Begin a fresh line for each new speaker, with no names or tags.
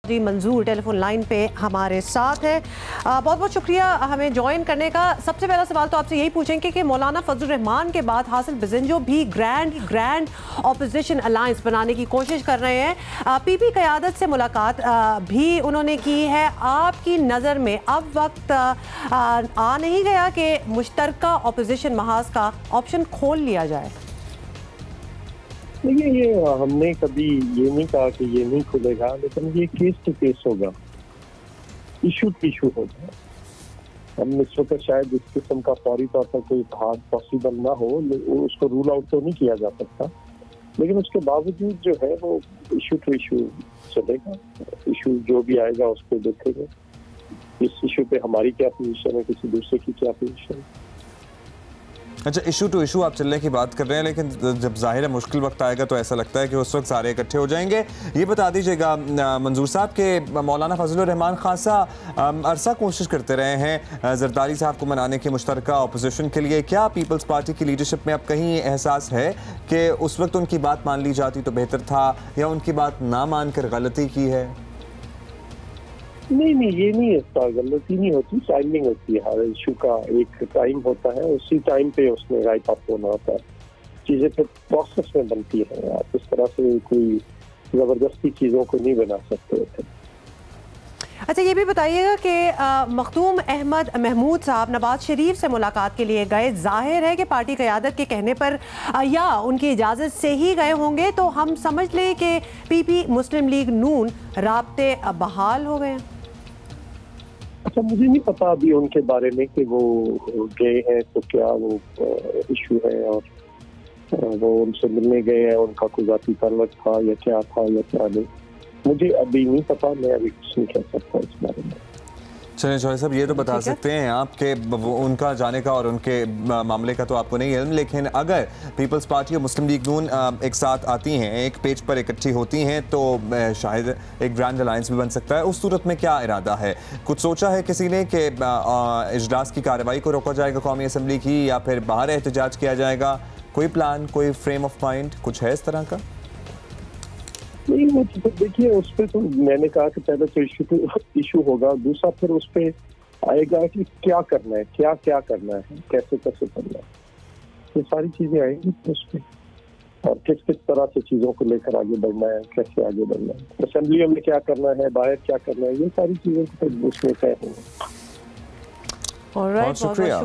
जी मंजूर telephone line पे हमारे साथ है। बहुत बहुत शुक्रिया हमें ज्वाइन करने का। सबसे पहला सवाल तो आपसे यही पूछेंगे कि मौलाना फजलुर रहमान के बाद हासिल बिजंजो भी ग्रैंड ऑपोजिशन अलायंस बनाने की कोशिश कर रहे हैं। पीपी क़यादत से मुलाकात भी उन्होंने की है। आपकी नज़र में अब वक्त आ नहीं गया कि मुश्तरका ऑपोजिशन महाज का ऑप्शन खोल लिया जाए?
देखिए, ये हमने कभी ये नहीं कहा कि ये नहीं खुलेगा, लेकिन ये केस टू केस होगा, इशू टू इशू होगा। हम इस वक्त शायद इस किस्म का फौरी तौर पर कोई इत्तेहाद पॉसिबल ना हो, उसको रूल आउट तो नहीं किया जा सकता, लेकिन उसके बावजूद जो है वो इशू टू इशू चलेगा। इशू जो भी आएगा उस पर देखेंगे इस इशू पे हमारी क्या पोजीशन है, किसी दूसरे की क्या पोजीशन है।
अच्छा, इशू टू इशू आप चलने की बात कर रहे हैं, लेकिन जब जाहिर है मुश्किल वक्त आएगा तो ऐसा लगता है कि उस वक्त सारे इकट्ठे हो जाएंगे। ये बता दीजिएगा मंजूर साहब के मौलाना फजलुर रहमान खासा अरसा कोशिश करते रहे हैं जरदारी साहब को मनाने की मुश्तरका अपोजिशन के लिए। क्या पीपल्स पार्टी की लीडरशिप में अब कहीं एहसास है कि उस वक्त उनकी बात मान ली जाती तो बेहतर था, या उनकी बात ना मानकर गलती की है?
नहीं, ये नहीं होता, गलती नहीं होती, टाइमिंग होती है। हर इशू का एक टाइम होता है, उसी टाइम पे उसमें राइट अप होना होता है। चीजें फिर प्रोसेस में बनती है, आप इस तरह से कोई जबरदस्ती चीजों को नहीं बना सकते थे।
अच्छा, ये भी बताइएगा कि मखदूम अहमद महमूद साहब नवाज शरीफ से मुलाकात के लिए गए। जाहिर है कि पार्टी क़यादत के कहने पर या उनकी इजाज़त से ही गए होंगे, तो हम समझ लें कि पीपी मुस्लिम लीग नून राब्ते बहाल हो गए।
अच्छा, मुझे नहीं पता अभी उनके बारे में कि वो गए हैं तो क्या वो इशू है, और वो उनसे मिलने गए हैं, उनका कोई जाती ताल्लुक था या क्या था या क्या नहीं, मुझे अभी नहीं पता। मैं अभी कुछ नहीं कह सकता इस बारे में।
चलिए जौहर साहब, ये तो बता सकते हैं आप कि उनका जाने का और उनके मामले का तो आपको नहीं इल्म, लेकिन अगर पीपल्स पार्टी और मुस्लिम लीग नून एक साथ आती हैं, एक पेज पर इकट्ठी होती हैं, तो शायद एक ग्रैंड अलायंस भी बन सकता है। उस सूरत में क्या इरादा है? कुछ सोचा है किसी ने कि इजलास की कार्रवाई को रोका जाएगा कौमी असम्बली की, या फिर बाहर एहतजाज किया जाएगा? कोई प्लान, कोई फ्रेम ऑफ माइंड कुछ है इस तरह का?
नहीं, वो तो देखिए, उस पर तो मैंने कहा कि पहले तो इशू होगा, दूसरा फिर उस पर आएगा कि क्या करना है, क्या करना है, कैसे करना है, ये सारी चीजें आएंगी उस पर, और किस तरह से चीजों को लेकर आगे बढ़ना है, कैसे आगे बढ़ना है, असेंबलियों में क्या करना है, बाहर क्या करना है, ये सारी चीजें तो उसमें तय होंगी।
बहुत शुक्रिया।